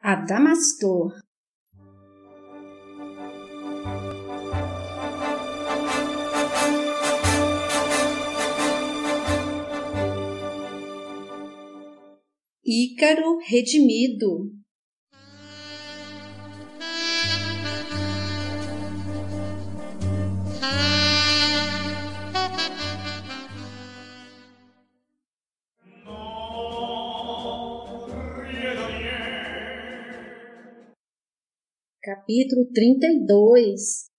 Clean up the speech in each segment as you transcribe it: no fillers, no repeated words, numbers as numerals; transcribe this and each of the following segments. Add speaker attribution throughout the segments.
Speaker 1: Adamastor. Ícaro redimido. Capítulo 32.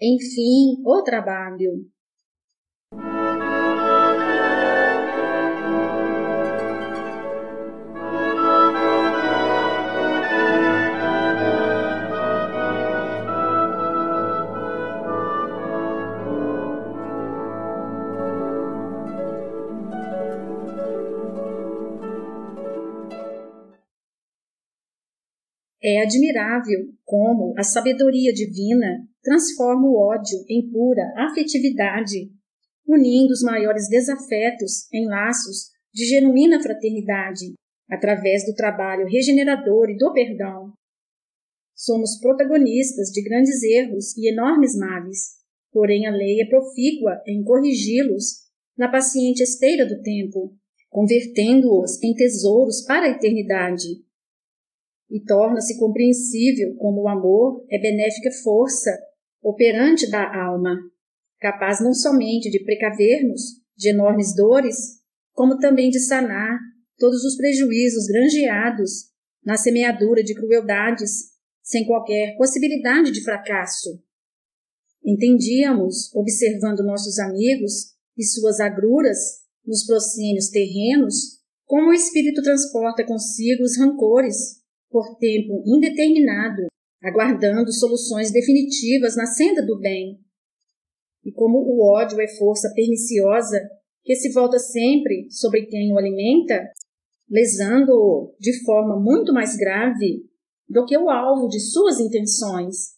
Speaker 1: Enfim, o trabalho. É admirável como a sabedoria divina transforma o ódio em pura afetividade, unindo os maiores desafetos em laços de genuína fraternidade, através do trabalho regenerador e do perdão. Somos protagonistas de grandes erros e enormes males, porém a lei é profícua em corrigi-los na paciente esteira do tempo, convertendo-os em tesouros para a eternidade. E torna-se compreensível como o amor é benéfica força operante da alma, capaz não somente de precaver-nos de enormes dores, como também de sanar todos os prejuízos granjeados na semeadura de crueldades, sem qualquer possibilidade de fracasso. Entendíamos, observando nossos amigos e suas agruras nos proscênios terrenos, como o espírito transporta consigo os rancores por tempo indeterminado, aguardando soluções definitivas na senda do bem. E como o ódio é força perniciosa que se volta sempre sobre quem o alimenta, lesando-o de forma muito mais grave do que o alvo de suas intenções.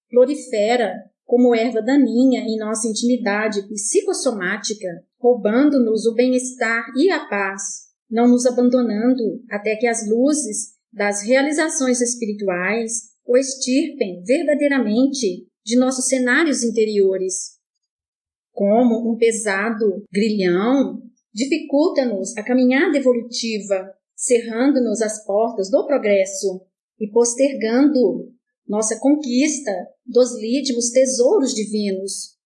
Speaker 1: Prolifera como erva daninha em nossa intimidade psicossomática, roubando-nos o bem-estar e a paz, não nos abandonando até que as luzes das realizações espirituais o extirpem verdadeiramente de nossos cenários interiores. Como um pesado grilhão, dificulta-nos a caminhada evolutiva, cerrando-nos as portas do progresso e postergando nossa conquista dos lídimos tesouros divinos.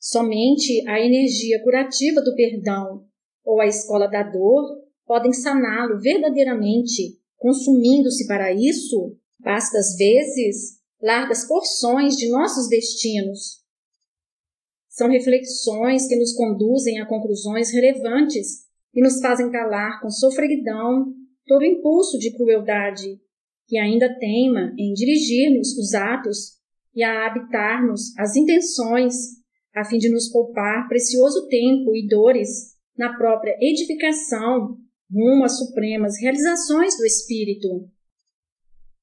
Speaker 1: Somente a energia curativa do perdão ou a escola da dor podem saná-lo verdadeiramente, consumindo-se para isso, vastas vezes, largas porções de nossos destinos. São reflexões que nos conduzem a conclusões relevantes e nos fazem calar com sofreguidão todo impulso de crueldade, que ainda teima em dirigir-nos os atos e a habitar-nos as intenções, a fim de nos poupar precioso tempo e dores na própria edificação rumo às supremas realizações do espírito.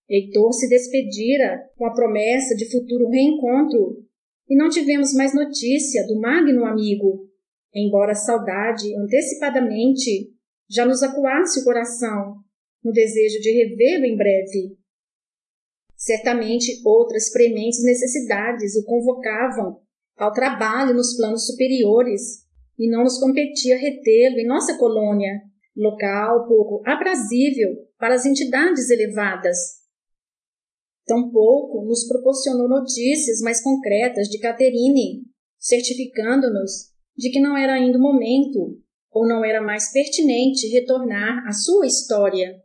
Speaker 1: Heitor se despedira com a promessa de futuro reencontro e não tivemos mais notícia do magno amigo, embora a saudade antecipadamente já nos acuasse o coração no desejo de revê-lo em breve. Certamente outras prementes necessidades o convocavam ao trabalho nos planos superiores e não nos competia retê-lo em nossa colônia, local pouco aprazível para as entidades elevadas. Tampouco nos proporcionou notícias mais concretas de Caterine, certificando-nos de que não era ainda o momento, ou não era mais pertinente retornar à sua história.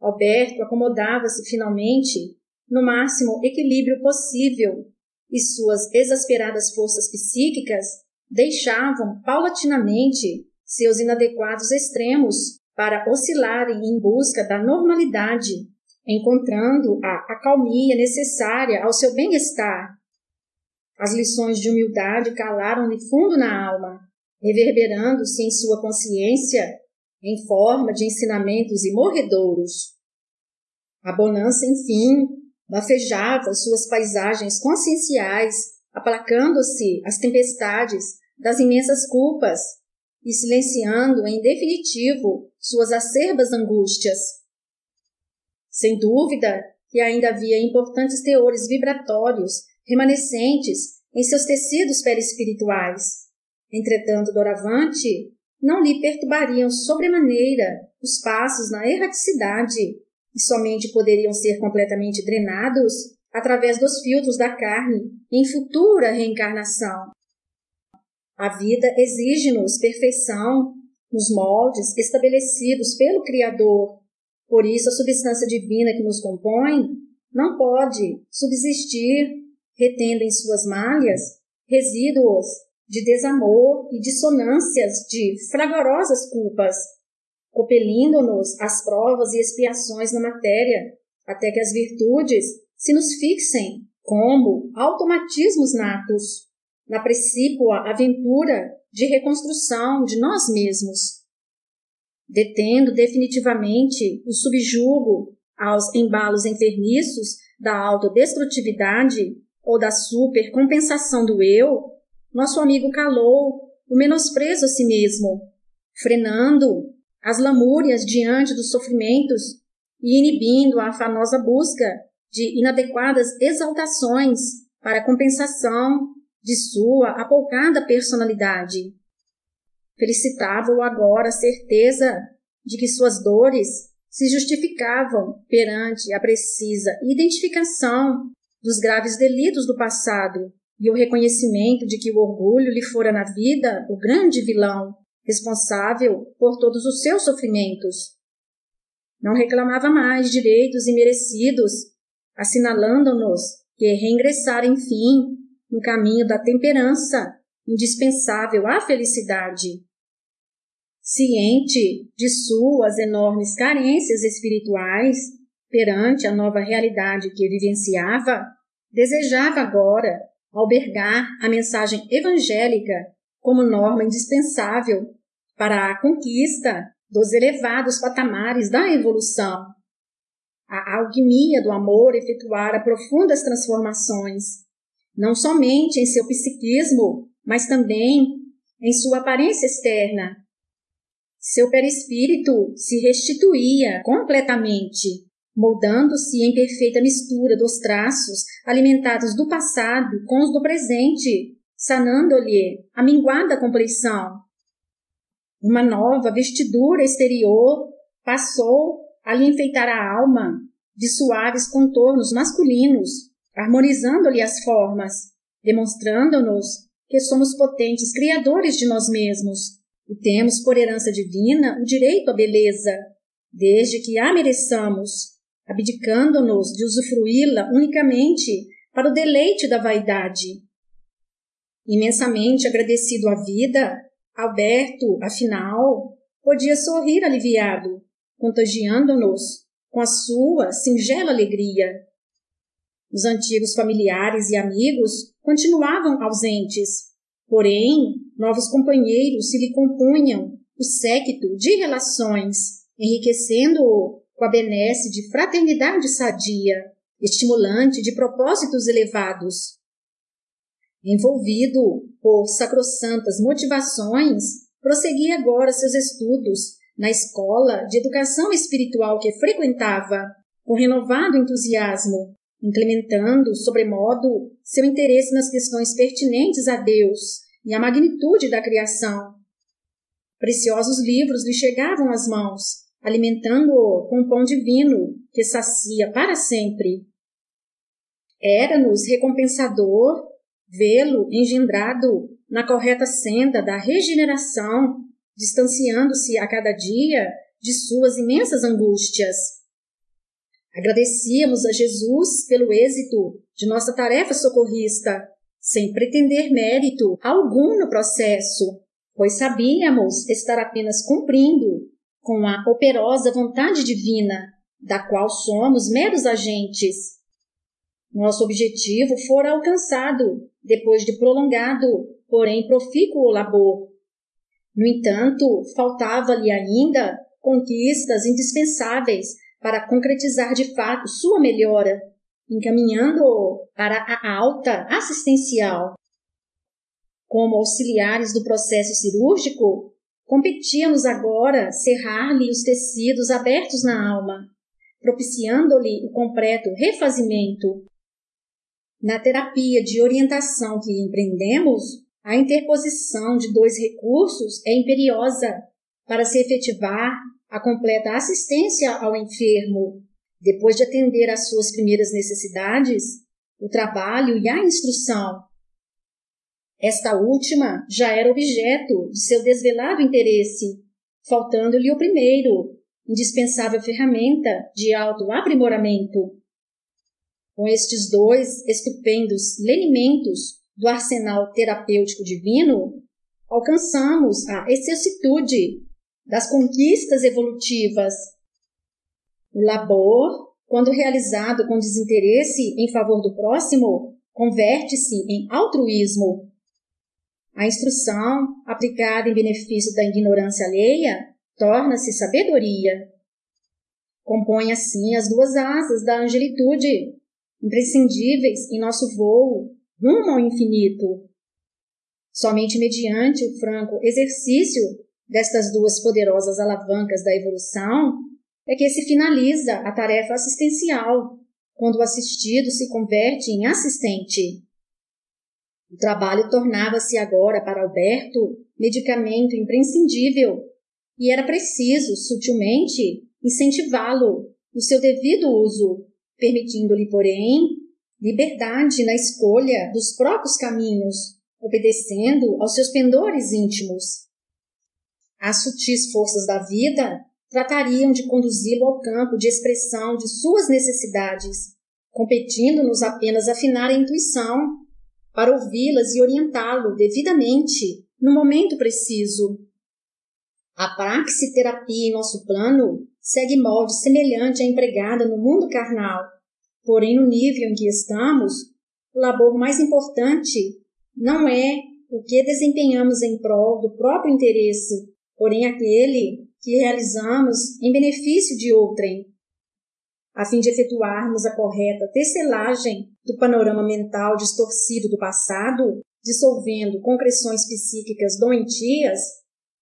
Speaker 1: Alberto acomodava-se finalmente no máximo equilíbrio possível, e suas exasperadas forças psíquicas deixavam paulatinamente seus inadequados extremos para oscilarem em busca da normalidade, encontrando a acalmia necessária ao seu bem-estar. As lições de humildade calaram-lhe fundo na alma, reverberando-se em sua consciência em forma de ensinamentos imorredouros. A bonança, enfim, bafejava suas paisagens conscienciais, aplacando-se as tempestades das imensas culpas e silenciando, em definitivo, suas acerbas angústias. Sem dúvida que ainda havia importantes teores vibratórios remanescentes em seus tecidos perispirituais. Entretanto, doravante, não lhe perturbariam sobremaneira os passos na erraticidade e somente poderiam ser completamente drenados através dos filtros da carne em futura reencarnação. A vida exige-nos perfeição nos moldes estabelecidos pelo Criador. Por isso, a substância divina que nos compõe não pode subsistir, retendo em suas malhas resíduos de desamor e dissonâncias de fragorosas culpas, compelindo-nos às provas e expiações na matéria, até que as virtudes se nos fixem como automatismos natos na precípua aventura de reconstrução de nós mesmos, detendo definitivamente o subjugo aos embalos enfermiços da autodestrutividade ou da supercompensação do eu. Nosso amigo calou o menosprezo a si mesmo, frenando as lamúrias diante dos sofrimentos e inibindo a afanosa busca de inadequadas exaltações para a compensação de sua apoucada personalidade. Felicitava-o agora a certeza de que suas dores se justificavam perante a precisa identificação dos graves delitos do passado e o reconhecimento de que o orgulho lhe fora na vida o grande vilão, responsável por todos os seus sofrimentos. Não reclamava mais direitos imerecidos, assinalando-nos que reingressara, enfim, no caminho da temperança, indispensável à felicidade. Ciente de suas enormes carências espirituais, perante a nova realidade que vivenciava, desejava agora albergar a mensagem evangélica como norma indispensável para a conquista dos elevados patamares da evolução. A alquimia do amor efetuara profundas transformações, não somente em seu psiquismo, mas também em sua aparência externa. Seu perispírito se restituía completamente, moldando-se em perfeita mistura dos traços alimentados do passado com os do presente, sanando-lhe a minguada compleição. Uma nova vestidura exterior passou a lhe enfeitar a alma de suaves contornos masculinos, harmonizando-lhe as formas, demonstrando-nos que somos potentes criadores de nós mesmos e temos por herança divina o direito à beleza, desde que a mereçamos, abdicando-nos de usufruí-la unicamente para o deleite da vaidade. Imensamente agradecido à vida, Alberto, afinal, podia sorrir aliviado, contagiando-nos com a sua singela alegria. Os antigos familiares e amigos continuavam ausentes, porém, novos companheiros se lhe compunham o séquito de relações, enriquecendo-o com a benesse de fraternidade sadia, estimulante de propósitos elevados. Envolvido por sacrossantas motivações, prosseguia agora seus estudos na escola de educação espiritual que frequentava, com renovado entusiasmo, incrementando, sobremodo, seu interesse nas questões pertinentes a Deus e à magnitude da criação. Preciosos livros lhe chegavam às mãos, alimentando-o com pão divino que sacia para sempre. Era-nos recompensador vê-lo engendrado na correta senda da regeneração, distanciando-se a cada dia de suas imensas angústias. Agradecíamos a Jesus pelo êxito de nossa tarefa socorrista, sem pretender mérito algum no processo, pois sabíamos estar apenas cumprindo com a operosa vontade divina, da qual somos meros agentes. Nosso objetivo fora alcançado depois de prolongado, porém profícuo labor. No entanto, faltava-lhe ainda conquistas indispensáveis para concretizar de fato sua melhora, encaminhando-o para a alta assistencial. Como auxiliares do processo cirúrgico, competia-nos agora cerrar-lhe os tecidos abertos na alma, propiciando-lhe o completo refazimento. Na terapia de orientação que empreendemos, a interposição de 2 recursos é imperiosa para se efetivar a completa assistência ao enfermo, depois de atender às suas primeiras necessidades, o trabalho e a instrução. Esta última já era objeto de seu desvelado interesse, faltando-lhe o primeiro, indispensável ferramenta de autoaprimoramento. Com estes 2 estupendos lenimentos do arsenal terapêutico divino, alcançamos a excelsitude das conquistas evolutivas. O labor, quando realizado com desinteresse em favor do próximo, converte-se em altruísmo. A instrução, aplicada em benefício da ignorância alheia, torna-se sabedoria. Compõe assim as 2 asas da angelitude, imprescindíveis em nosso voo rumo ao infinito. Somente mediante o franco exercício destas 2 poderosas alavancas da evolução é que se finaliza a tarefa assistencial, quando o assistido se converte em assistente. O trabalho tornava-se agora para Alberto medicamento imprescindível e era preciso, sutilmente, incentivá-lo no seu devido uso, permitindo-lhe, porém, liberdade na escolha dos próprios caminhos, obedecendo aos seus pendores íntimos. As sutis forças da vida tratariam de conduzi-lo ao campo de expressão de suas necessidades, competindo-nos apenas afinar a intuição para ouvi-las e orientá-lo devidamente no momento preciso. A praxiterapia em nosso plano segue molde semelhante à empregada no mundo carnal, porém no nível em que estamos, o labor mais importante não é o que desempenhamos em prol do próprio interesse, porém aquele que realizamos em benefício de outrem. A fim de efetuarmos a correta tecelagem do panorama mental distorcido do passado, dissolvendo concreções psíquicas doentias,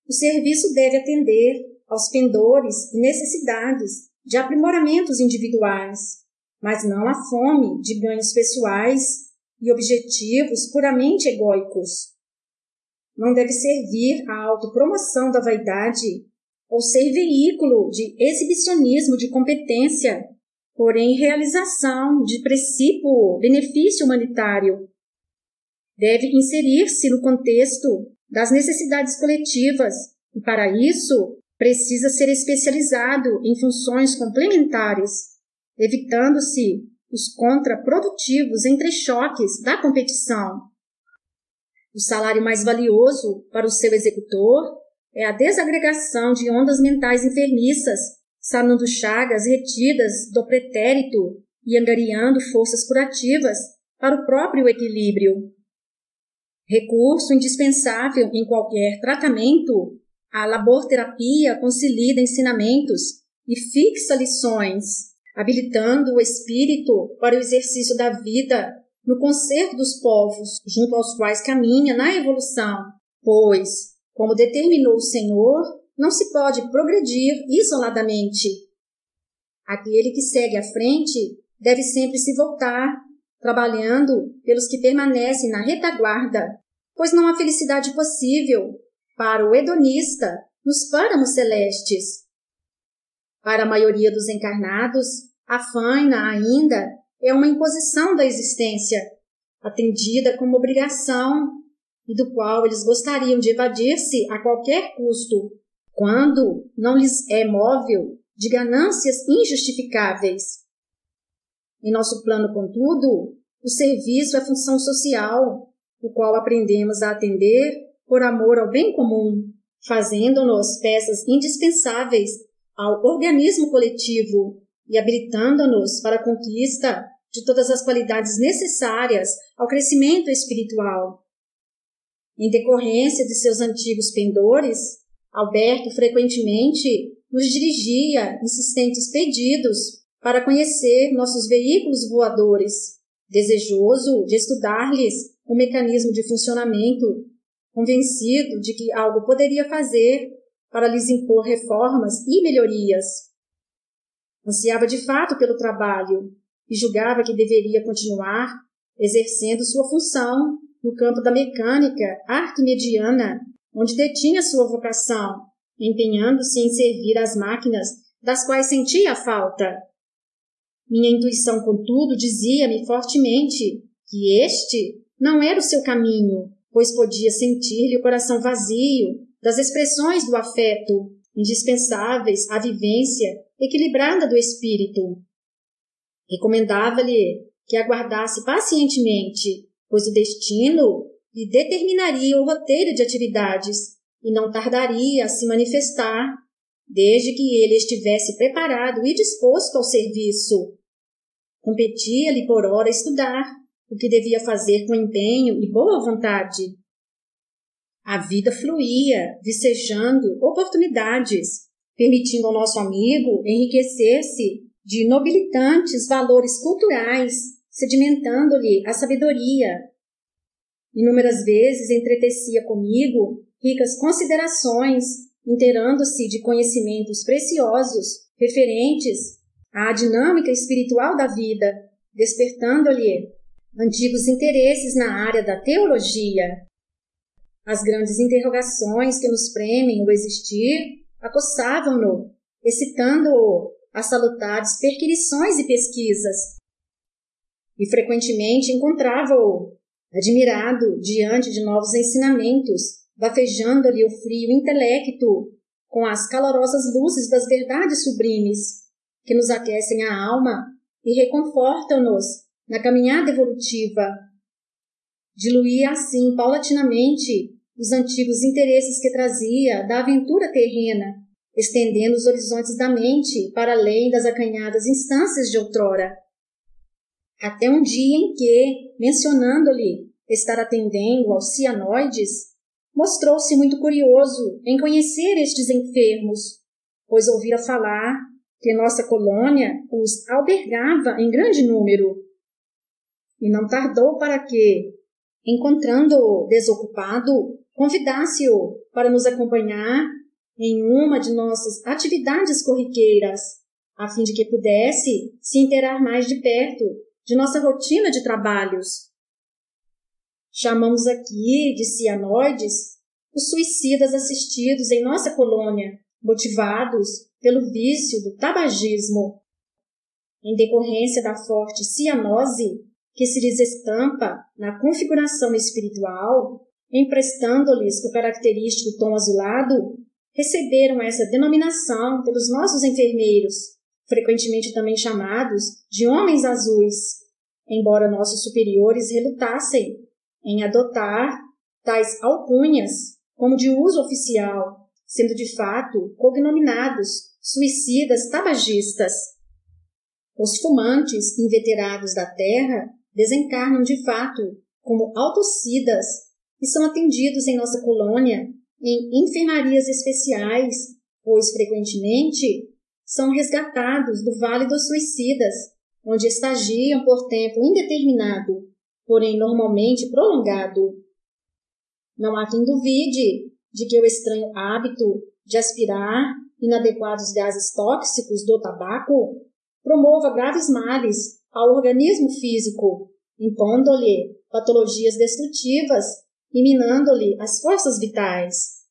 Speaker 1: o serviço deve atender aos pendores e necessidades de aprimoramentos individuais, mas não à fome de ganhos pessoais e objetivos puramente egóicos. Não deve servir à autopromoção da vaidade ou ser veículo de exibicionismo de competência, porém realização de princípio benefício humanitário. Deve inserir-se no contexto das necessidades coletivas e, para isso, precisa ser especializado em funções complementares, evitando-se os contraprodutivos entrechoques da competição. O salário mais valioso para o seu executor é a desagregação de ondas mentais enfermiças, sanando chagas retidas do pretérito e angariando forças curativas para o próprio equilíbrio. Recurso indispensável em qualquer tratamento, a laborterapia concilia ensinamentos e fixa lições, habilitando o espírito para o exercício da vida no concerto dos povos, junto aos quais caminha na evolução, pois, como determinou o Senhor, não se pode progredir isoladamente. Aquele que segue à frente deve sempre se voltar, trabalhando pelos que permanecem na retaguarda, pois não há felicidade possível para o hedonista nos páramos celestes. Para a maioria dos encarnados, a faina ainda é uma imposição da existência, atendida como obrigação, e do qual eles gostariam de evadir-se a qualquer custo, quando não lhes é móvel de ganâncias injustificáveis. Em nosso plano, contudo, o serviço é função social, o qual aprendemos a atender por amor ao bem comum, fazendo-nos peças indispensáveis ao organismo coletivo e habilitando-nos para a conquista de todas as qualidades necessárias ao crescimento espiritual. Em decorrência de seus antigos pendores, Alberto frequentemente nos dirigia insistentes pedidos para conhecer nossos veículos voadores, desejoso de estudar-lhes o mecanismo de funcionamento, convencido de que algo poderia fazer para lhes impor reformas e melhorias. Ansiava de fato pelo trabalho e julgava que deveria continuar exercendo sua função no campo da mecânica arquimediana, onde detinha sua vocação, empenhando-se em servir às máquinas das quais sentia a falta. Minha intuição, contudo, dizia-me fortemente que este não era o seu caminho, pois podia sentir-lhe o coração vazio das expressões do afeto, indispensáveis à vivência equilibrada do espírito. Recomendava-lhe que aguardasse pacientemente, pois o destino lhe determinaria o roteiro de atividades e não tardaria a se manifestar, desde que ele estivesse preparado e disposto ao serviço. Competia-lhe por ora estudar, o que devia fazer com empenho e boa vontade. A vida fluía, vicejando oportunidades, permitindo ao nosso amigo enriquecer-se de nobilitantes valores culturais, sedimentando-lhe a sabedoria. Inúmeras vezes entretecia comigo ricas considerações, inteirando-se de conhecimentos preciosos referentes à dinâmica espiritual da vida, despertando-lhe antigos interesses na área da teologia. As grandes interrogações que nos premem o existir acossavam-no, excitando-o a salutares perquirições e pesquisas. E frequentemente encontrava-o, admirado diante de novos ensinamentos, bafejando-lhe o frio intelecto com as calorosas luzes das verdades sublimes, que nos aquecem a alma e reconfortam-nos na caminhada evolutiva. Diluía assim paulatinamente os antigos interesses que trazia da aventura terrena, estendendo os horizontes da mente para além das acanhadas instâncias de outrora. Até um dia em que, mencionando-lhe estar atendendo aos cianoides, mostrou-se muito curioso em conhecer estes enfermos, pois ouvira falar que nossa colônia os albergava em grande número. E não tardou para que, encontrando-o desocupado, convidasse-o para nos acompanhar em uma de nossas atividades corriqueiras, a fim de que pudesse se inteirar mais de perto de nossa rotina de trabalhos. Chamamos aqui de cianoides os suicidas assistidos em nossa colônia, motivados pelo vício do tabagismo. Em decorrência da forte cianose que se lhes estampa na configuração espiritual, emprestando-lhes o característico tom azulado, receberam essa denominação pelos nossos enfermeiros, frequentemente também chamados de homens azuis, embora nossos superiores relutassem em adotar tais alcunhas como de uso oficial, sendo de fato cognominados suicidas tabagistas. Os fumantes inveterados da terra desencarnam de fato como autocidas e são atendidos em nossa colônia em enfermarias especiais, pois frequentemente são resgatados do Vale dos Suicidas, onde estagiam por tempo indeterminado, porém normalmente prolongado. Não há quem duvide de que o estranho hábito de aspirar inadequados gases tóxicos do tabaco promova graves males ao organismo físico, impondo-lhe patologias destrutivas e minando-lhe as forças vitais.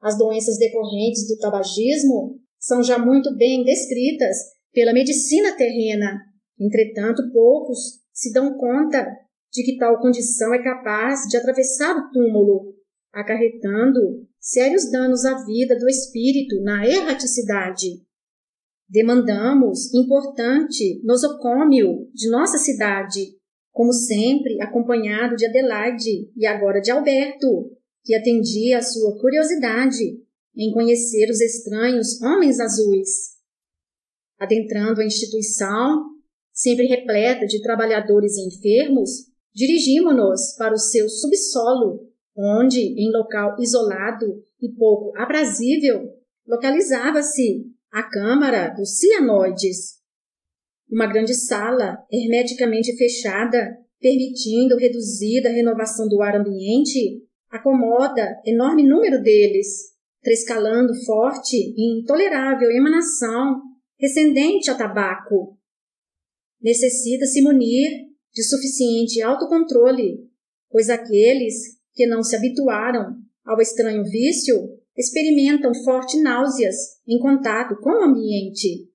Speaker 1: As doenças decorrentes do tabagismo são já muito bem descritas pela medicina terrena. Entretanto, poucos se dão conta de que tal condição é capaz de atravessar o túmulo, acarretando sérios danos à vida do espírito na erraticidade. Demandamos importante nosocômio de nossa cidade, como sempre acompanhado de Adelaide e agora de Alberto, que atendia à sua curiosidade em conhecer os estranhos homens azuis. Adentrando a instituição, sempre repleta de trabalhadores e enfermos, dirigimos-nos para o seu subsolo, onde, em local isolado e pouco aprazível, localizava-se a Câmara dos Cianoides. uma grande sala, hermeticamente fechada, permitindo reduzida renovação do ar ambiente, acomoda enorme número deles, trescalando forte e intolerável emanação recendente a tabaco. Necessita-se munir de suficiente autocontrole, pois aqueles que não se habituaram ao estranho vício experimentam fortes náuseas em contato com o ambiente.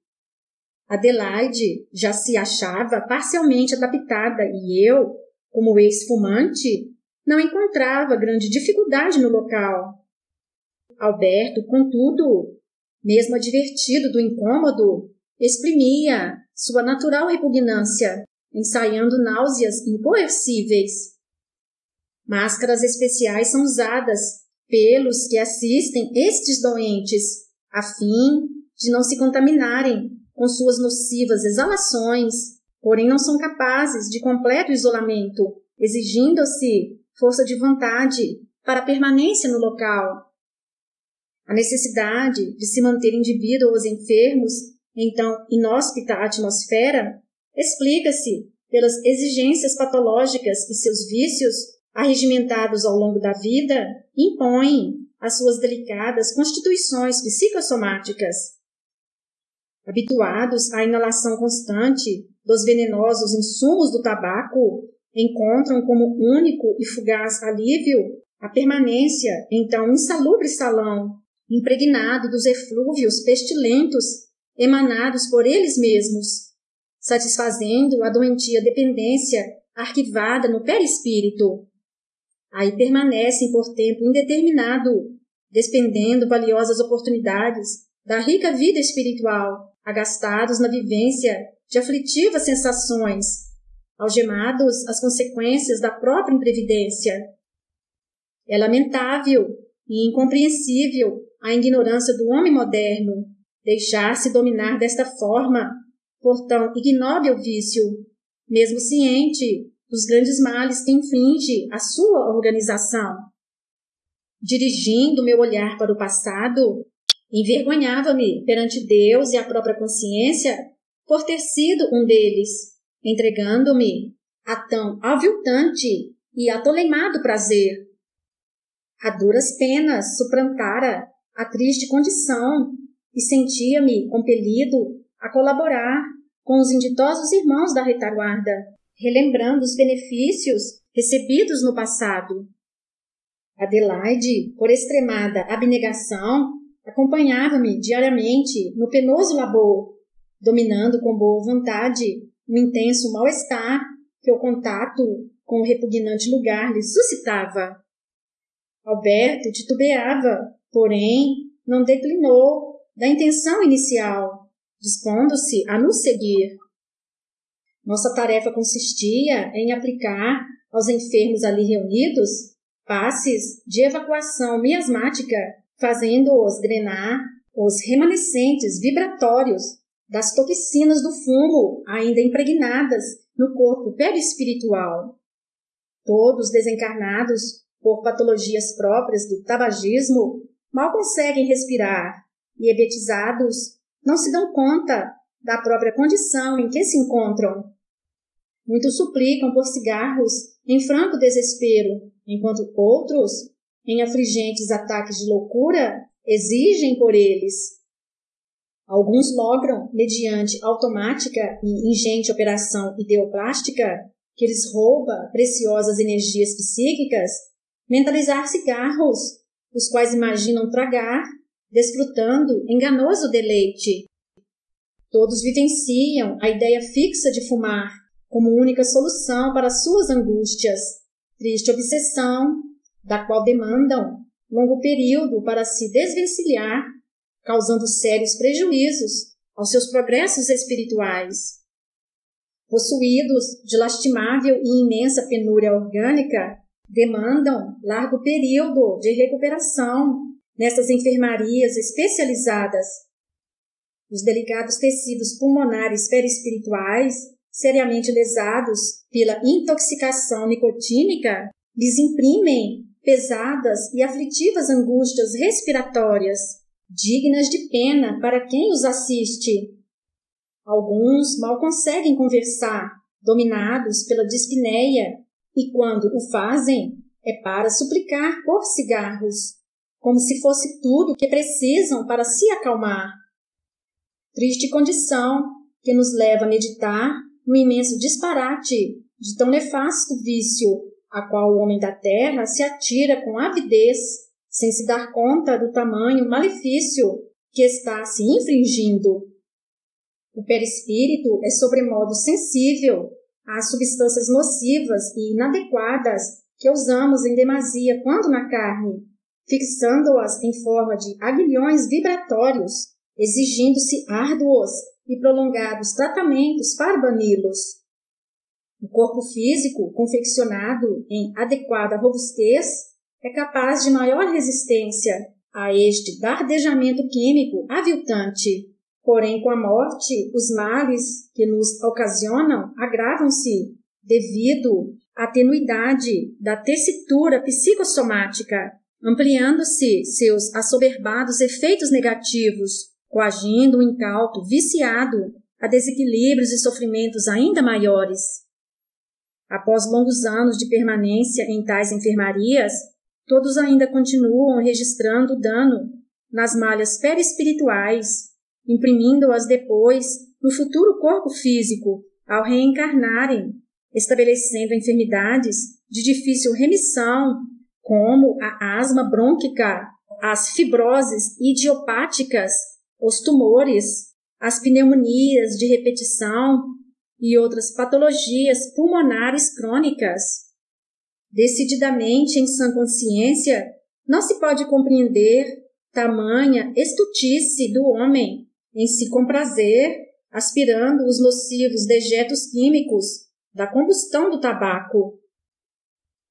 Speaker 1: Adelaide já se achava parcialmente adaptada e eu, como ex-fumante, não encontrava grande dificuldade no local. Alberto, contudo, mesmo advertido do incômodo, exprimia sua natural repugnância, ensaiando náuseas incoercíveis. Máscaras especiais são usadas pelos que assistem estes doentes, a fim de não se contaminarem com suas nocivas exalações, porém não são capazes de completo isolamento, exigindo-se força de vontade para a permanência no local. A necessidade de se manter indivíduos enfermos em tão inóspita atmosfera explica-se pelas exigências patológicas que seus vícios, arregimentados ao longo da vida, impõem às suas delicadas constituições psicossomáticas. Habituados à inalação constante dos venenosos insumos do tabaco, encontram como único e fugaz alívio a permanência em tão insalubre salão, impregnado dos eflúvios pestilentos emanados por eles mesmos, satisfazendo a doentia dependência arquivada no perispírito. Aí permanecem por tempo indeterminado, despendendo valiosas oportunidades da rica vida espiritual, agastados na vivência de aflitivas sensações, algemados às consequências da própria imprevidência. É lamentável e incompreensível a ignorância do homem moderno, deixar-se dominar desta forma por tão ignóbil vício, mesmo ciente dos grandes males que inflige a sua organização. Dirigindo meu olhar para o passado, envergonhava-me perante Deus e a própria consciência por ter sido um deles, entregando-me a tão aviltante e atoleimado prazer. A duras penas suplantara a triste condição e sentia-me compelido a colaborar com os inditosos irmãos da retaguarda, relembrando os benefícios recebidos no passado. Adelaide, por extremada abnegação, acompanhava-me diariamente no penoso labor, dominando com boa vontade o intenso mal-estar que o contato com o repugnante lugar lhe suscitava. Alberto titubeava, porém não declinou da intenção inicial, dispondo-se a nos seguir. Nossa tarefa consistia em aplicar aos enfermos ali reunidos passes de evacuação miasmática, fazendo-os drenar os remanescentes vibratórios das toxinas do fumo ainda impregnadas no corpo perispiritual. Todos desencarnados por patologias próprias do tabagismo mal conseguem respirar e, hebetizados, não se dão conta da própria condição em que se encontram. Muitos suplicam por cigarros em franco desespero, enquanto outros, em afligentes ataques de loucura, exigem por eles. Alguns logram, mediante automática e ingente operação ideoplástica, que lhes rouba preciosas energias psíquicas, mentalizar cigarros, os quais imaginam tragar, desfrutando enganoso deleite. Todos vivenciam a ideia fixa de fumar como única solução para suas angústias, triste obsessão, da qual demandam longo período para se desvencilhar, causando sérios prejuízos aos seus progressos espirituais. Possuídos de lastimável e imensa penúria orgânica, demandam largo período de recuperação nessas enfermarias especializadas. Os delicados tecidos pulmonares perispirituais, seriamente lesados pela intoxicação nicotínica, lhes imprimem pesadas e aflitivas angústias respiratórias, dignas de pena para quem os assiste. Alguns mal conseguem conversar, dominados pela dispneia, e quando o fazem, é para suplicar por cigarros, como se fosse tudo o que precisam para se acalmar. Triste condição que nos leva a meditar no imenso disparate de tão nefasto vício, a qual o homem da terra se atira com avidez, sem se dar conta do tamanho malefício que está se infringindo. O perispírito é sobremodo sensível às substâncias nocivas e inadequadas que usamos em demasia quando na carne, fixando-as em forma de aguilhões vibratórios, exigindo-se árduos e prolongados tratamentos para bani-los. O corpo físico, confeccionado em adequada robustez, é capaz de maior resistência a este dardejamento químico aviltante. Porém, com a morte, os males que nos ocasionam agravam-se devido à tenuidade da tessitura psicossomática, ampliando-se seus assoberbados efeitos negativos, coagindo o incauto viciado a desequilíbrios e sofrimentos ainda maiores. Após longos anos de permanência em tais enfermarias, todos ainda continuam registrando dano nas malhas perispirituais, imprimindo-as depois no futuro corpo físico ao reencarnarem, estabelecendo enfermidades de difícil remissão, como a asma brônquica, as fibroses idiopáticas, os tumores, as pneumonias de repetição e outras patologias pulmonares crônicas. Decididamente, em sã consciência, não se pode compreender tamanha estultice do homem em se comprazer, aspirando os nocivos dejetos químicos da combustão do tabaco.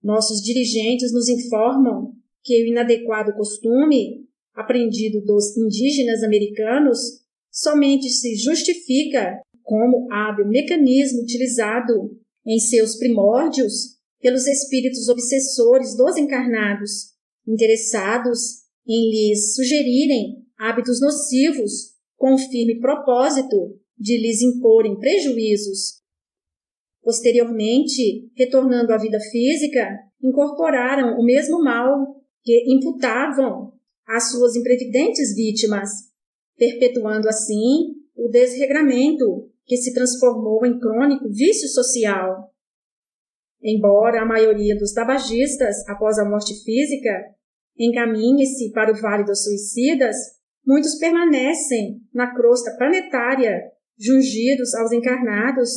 Speaker 1: Nossos dirigentes nos informam que o inadequado costume, aprendido dos indígenas americanos, somente se justifica como hábil mecanismo utilizado em seus primórdios pelos espíritos obsessores dos encarnados, interessados em lhes sugerirem hábitos nocivos com o firme propósito de lhes imporem prejuízos. Posteriormente, retornando à vida física, incorporaram o mesmo mal que imputavam às suas imprevidentes vítimas, perpetuando assim o desregramento que se transformou em crônico vício social. Embora a maioria dos tabagistas, após a morte física, encaminhe-se para o vale dos suicidas, muitos permanecem na crosta planetária, jungidos aos encarnados,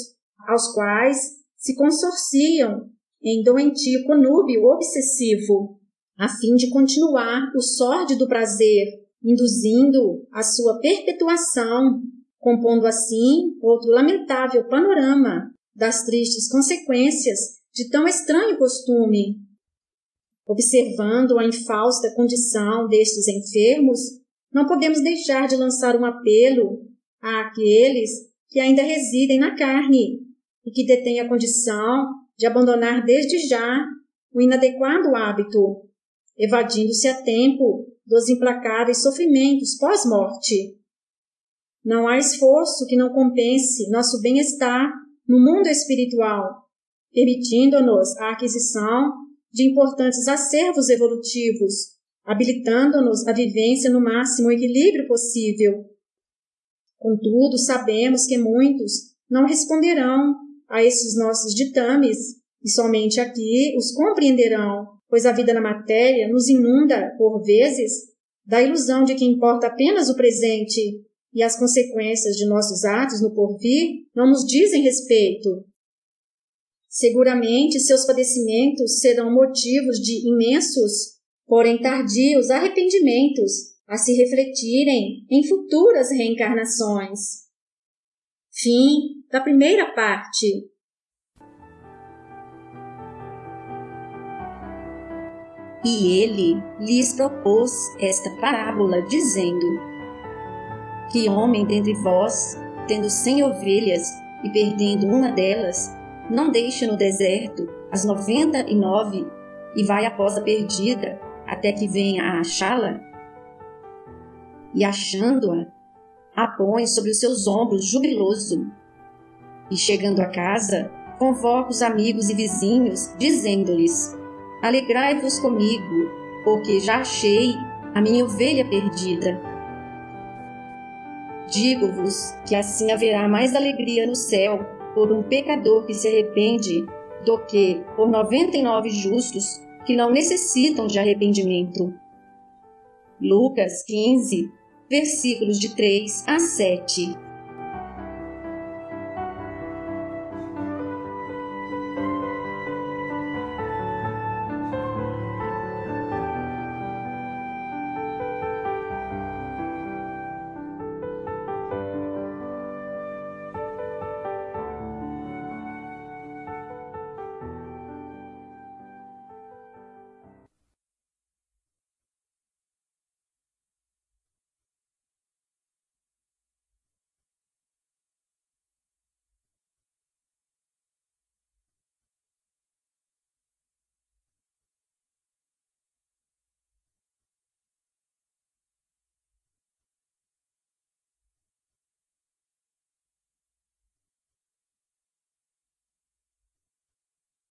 Speaker 1: aos quais se consorciam em doentio conúbio obsessivo, a fim de continuar o sórdido prazer, induzindo a sua perpetuação, compondo assim outro lamentável panorama das tristes consequências de tão estranho costume. Observando a infausta condição destes enfermos, não podemos deixar de lançar um apelo àqueles que ainda residem na carne e que detêm a condição de abandonar desde já o inadequado hábito, evadindo-se a tempo dos implacáveis sofrimentos pós-morte. Não há esforço que não compense nosso bem-estar no mundo espiritual, permitindo-nos a aquisição de importantes acervos evolutivos, habilitando-nos a vivência no máximo equilíbrio possível. Contudo, sabemos que muitos não responderão a esses nossos ditames e somente aqui os compreenderão, pois a vida na matéria nos inunda, por vezes, da ilusão de que importa apenas o presente e as consequências de nossos atos no porvir não nos dizem respeito. Seguramente seus padecimentos serão motivos de imensos, porém tardios arrependimentos a se refletirem em futuras reencarnações. Fim da primeira parte.
Speaker 2: E ele lhes propôs esta parábola, dizendo: Que homem dentre vós, tendo 100 ovelhas e perdendo uma delas, não deixa no deserto as 99 e vai após a perdida, até que venha a achá-la? E achando-a, a põe sobre os seus ombros jubiloso. E chegando a casa, convoca os amigos e vizinhos, dizendo-lhes: Alegrai-vos comigo, porque já achei a minha ovelha perdida. Digo-vos que assim haverá mais alegria no céu por um pecador que se arrepende do que por 99 justos que não necessitam de arrependimento. Lucas 15, versículos de 3 a 7.